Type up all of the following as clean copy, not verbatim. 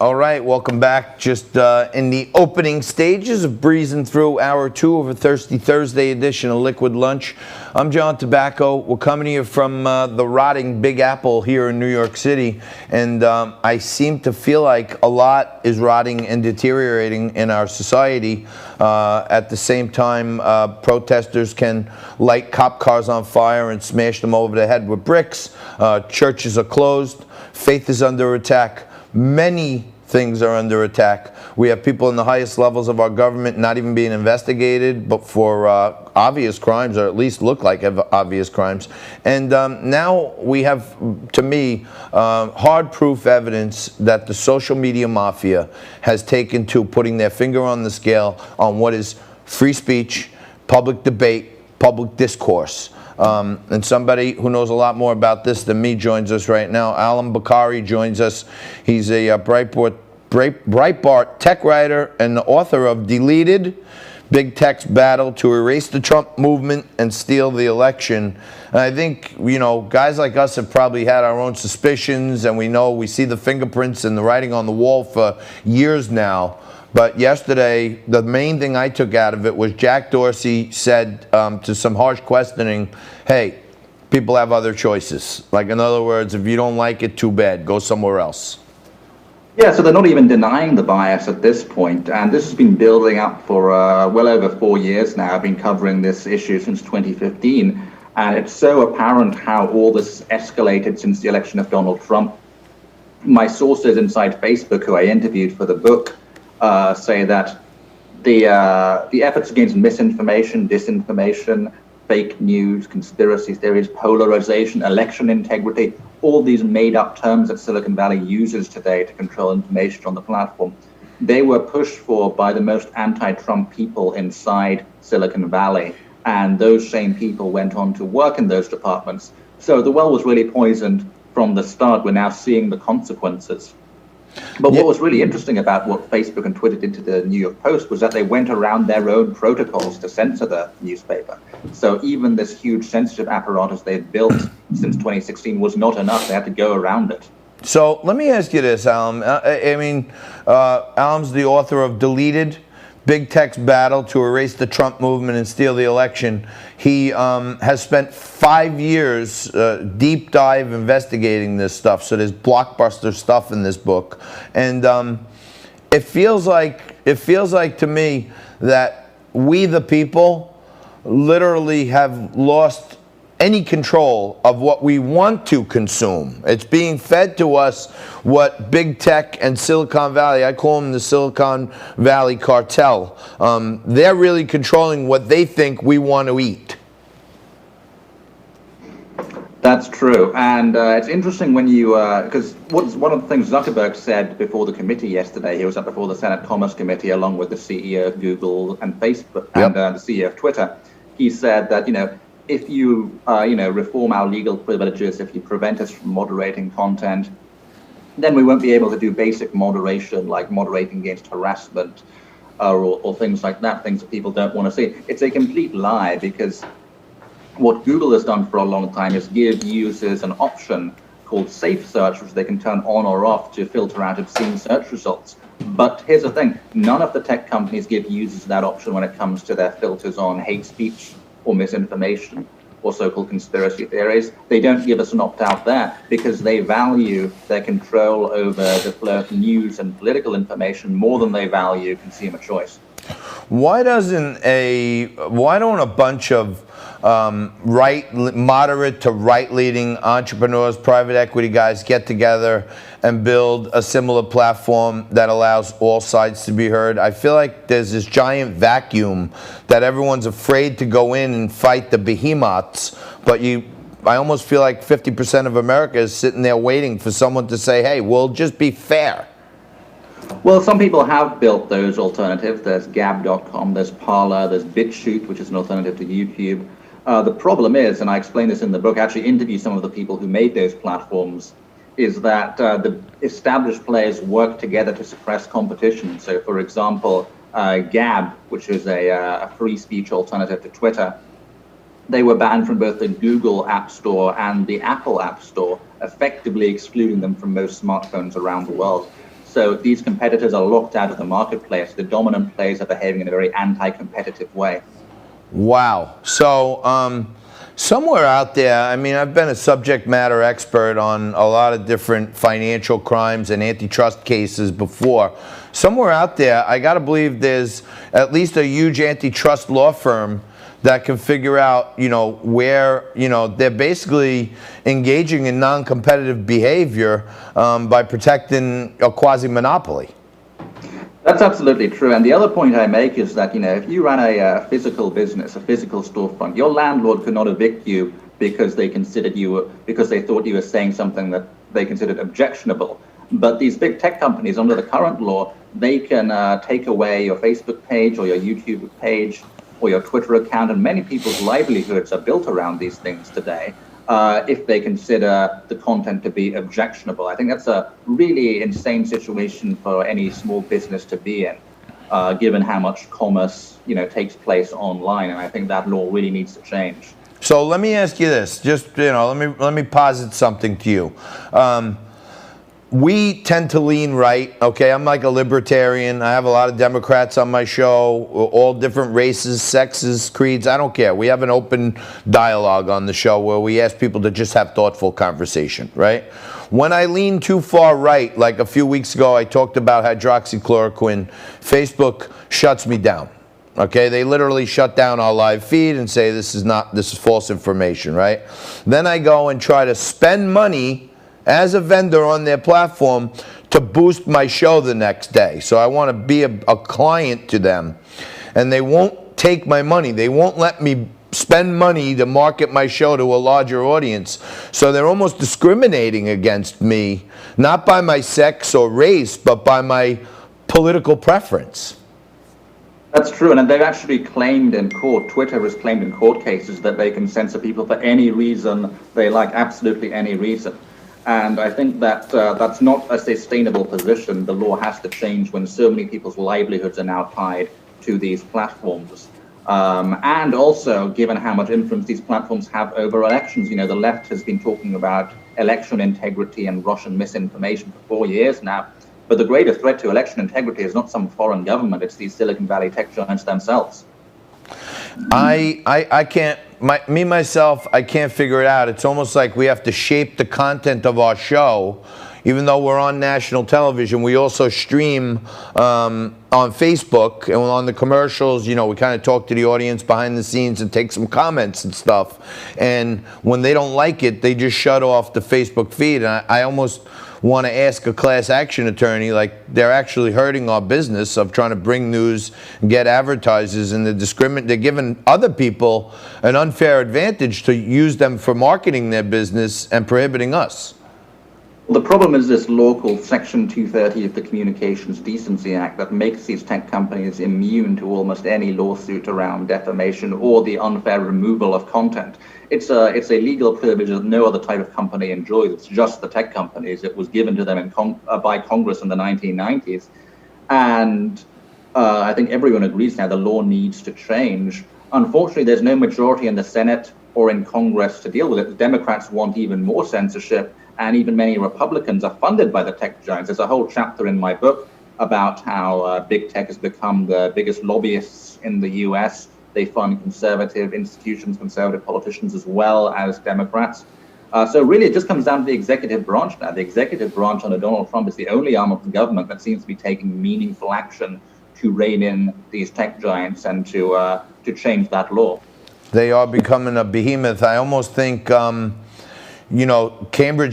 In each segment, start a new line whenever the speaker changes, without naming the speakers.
All right, welcome back. Just in the opening stages of breezing through hour 2 of a Thirsty Thursday edition of Liquid Lunch. I'm John Tobacco. We're coming to you from the rotting Big Apple here in New York City. And I seem to feel like a lot is rotting and deteriorating in our society. At the same time, protesters can light cop cars on fire and smash them over the head with bricks. Churches are closed. Faith is under attack. Many things are under attack. We have people in the highest levels of our government not even being investigated, but for obvious crimes, or at least look like obvious crimes. And now we have, to me, hard proof evidence that the social media mafia has taken to putting their finger on the scale on what is free speech, public debate, public discourse. And somebody who knows a lot more about this than me joins us right now. Allum Bokhari joins us. He's a Breitbart tech writer and the author of Deleted, Big Tech's Battle to Erase the Trump Movement and Steal the Election. And I think, you know, guys like us have probably had our own suspicions, and we see the fingerprints and the writing on the wall for years now. But yesterday, the main thing I took out of it was Jack Dorsey said to some harsh questioning, hey, people have other choices. Like, in other words, if you don't like it, too bad. Go somewhere else.
Yeah, so they're not even denying the bias at this point. And this has been building up for well over 4 years now. I've been covering this issue since 2015. And it's so apparent how all this escalated since the election of Donald Trump. My sources inside Facebook, who I interviewed for the book, say that the efforts against misinformation, disinformation, fake news, conspiracy theories, polarization, election integrity, all these made-up terms that Silicon Valley uses today to control information on the platform, they were pushed for by the most anti-Trump people inside Silicon Valley, and those same people went on to work in those departments. So the well was really poisoned from the start. We're now seeing the consequences. But what was really interesting about what Facebook and Twitter did to the New York Post was that they went around their own protocols to censor the newspaper. So even this huge censorship apparatus they've built since 2016 was not enough. They had to go around it. So
let me ask you this, Allum. Allum's the author of Deleted, Big Tech's Battle to Erase the Trump Movement and Steal the Election. He has spent 5 years deep dive investigating this stuff. So there's blockbuster stuff in this book, and it feels like to me that we, the people, literally have lost any control of what we want to consume. It's being fed to us what big tech and Silicon Valley, I call them the Silicon Valley cartel, they're really controlling what they think we want to eat.
That's true. And it's interesting when you, because one of the things Zuckerberg said before the committee yesterday, he was up before the Senate Commerce Committee along with the CEO of Google and Facebook and the CEO of Twitter. He said that, if you, reform our legal privileges, if you prevent us from moderating content, then we won't be able to do basic moderation, like moderating against harassment or things like that, things that people don't want to see. It's a complete lie, because what Google has done for a long time is give users an option called Safe Search, which they can turn on or off to filter out obscene search results. But here's the thing, none of the tech companies give users that option when it comes to their filters on hate speech or misinformation or so-called conspiracy theories. They don't give us an opt-out there because they value their control over the flow of news and political information more than they value consumer choice.
Why don't a bunch of moderate to right-leaning entrepreneurs, private equity guys get together and build a similar platform that allows all sides to be heard? I feel like there's this giant vacuum that everyone's afraid to go in and fight the behemoths, but I almost feel like 50% of America is sitting there waiting for someone to say, hey, we'll just be fair.
Well, some people have built those alternatives. There's Gab.com, there's Parler, there's BitChute, which is an alternative to YouTube. The problem is, and I explain this in the book, I actually interviewed some of the people who made those platforms, is that the established players work together to suppress competition. So, for example, Gab, which is a free speech alternative to Twitter, they were banned from both the Google App Store and the Apple App Store, effectively excluding them from most smartphones around the world. So these competitors are locked out of the marketplace. The dominant players are behaving in a very anti-competitive way.
Wow. So somewhere out there, I mean, I've been a subject matter expert on a lot of different financial crimes and antitrust cases before. Somewhere out there, I got to believe there's at least a huge antitrust law firm that can figure out, where, they're basically engaging in non-competitive behavior by protecting a quasi-monopoly.
That's absolutely true. And the other point I make is that, if you ran a physical business, a physical storefront, your landlord could not evict you because they thought you were saying something that they considered objectionable. But these big tech companies, under the current law, they can take away your Facebook page or your YouTube page or your Twitter account, and many people's livelihoods are built around these things today, if they consider the content to be objectionable. I think that's a really insane situation for any small business to be in, given how much commerce, takes place online, and I think that law really needs to change.
So let me ask you this, just, let me posit something to you. We tend to lean right, okay? I'm like a libertarian. I have a lot of Democrats on my show, all different races, sexes, creeds. I don't care. We have an open dialogue on the show where we ask people to just have thoughtful conversation, right? When I lean too far right, like a few weeks ago, I talked about hydroxychloroquine, Facebook shuts me down. Okay, they literally shut down our live feed and say this is false information, right? Then I go and try to spend money as a vendor on their platform to boost my show the next day. So I want to be a client to them. And they won't take my money. They won't let me spend money to market my show to a larger audience. So they're almost discriminating against me, not by my sex or race, but by my political preference.
That's true, and they've actually claimed in court, Twitter has claimed in court cases that they can censor people for any reason they like, absolutely any reason. And I think that that's not a sustainable position. The law has to change when so many people's livelihoods are now tied to these platforms. And also, given how much influence these platforms have over elections, the left has been talking about election integrity and Russian misinformation for 4 years now. But the greater threat to election integrity is not some foreign government, it's these Silicon Valley tech giants themselves.
I can't, myself, I can't figure it out. It's almost like we have to shape the content of our show. Even though we're on national television, we also stream on Facebook, and on the commercials, we kind of talk to the audience behind the scenes and take some comments and stuff. And when they don't like it, they just shut off the Facebook feed. And I almost want to ask a class action attorney, like, they're actually hurting our business of trying to bring news and get advertisers, and they're giving other people an unfair advantage to use them for marketing their business and prohibiting us.
The problem is this law called Section 230 of the Communications Decency Act that makes these tech companies immune to almost any lawsuit around defamation or the unfair removal of content. It's a legal privilege that no other type of company enjoys. It's just the tech companies. It was given to them by Congress in the 1990s. And I think everyone agrees now the law needs to change. Unfortunately, there's no majority in the Senate or in Congress to deal with it. The Democrats want even more censorship, and even many Republicans are funded by the tech giants. There's a whole chapter in my book about how big tech has become the biggest lobbyists in the US. They fund conservative institutions, conservative politicians, as well as Democrats. So really, it just comes down to the executive branch now. The executive branch under Donald Trump is the only arm of the government that seems to be taking meaningful action to rein in these tech giants and to change that law.
They are becoming a behemoth. I almost think, Cambridge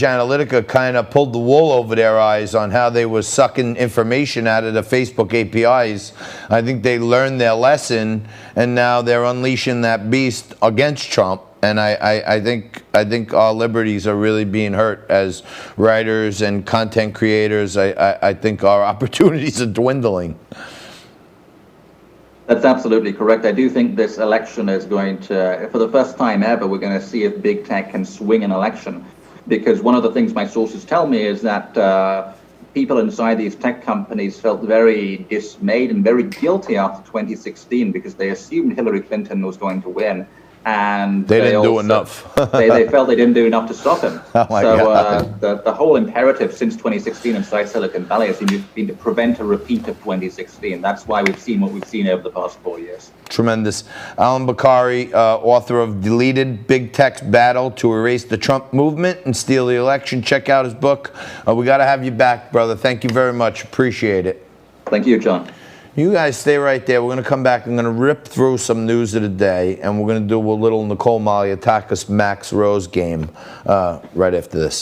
Analytica kind of pulled the wool over their eyes on how they were sucking information out of the Facebook APIs. I think they learned their lesson, and now they're unleashing that beast against Trump. And I think our liberties are really being hurt as writers and content creators. I think our opportunities are dwindling.
That's absolutely correct. I do think this election is going to, for the first time ever, we're going to see if big tech can swing an election. Because one of the things my sources tell me is that people inside these tech companies felt very dismayed and very guilty after 2016 because they assumed Hillary Clinton was going to win. and
they didn't do
also,
enough.
they felt they didn't do enough to stop him.
Oh my God.
The whole imperative since 2016 inside Silicon Valley has been to prevent a repeat of 2016. That's why we've seen what we've seen over the past 4 years.
Tremendous. Allum Bokhari, author of Deleted, Big Tech's Battle to Erase the Trump Movement and Steal the Election. Check out his book. We got to have you back, brother. Thank you very much. Appreciate it.
Thank you, John.
You guys stay right there. We're going to come back. I'm going to rip through some news of the day, and we're going to do a little Nicole Malliotakis Max Rose game right after this.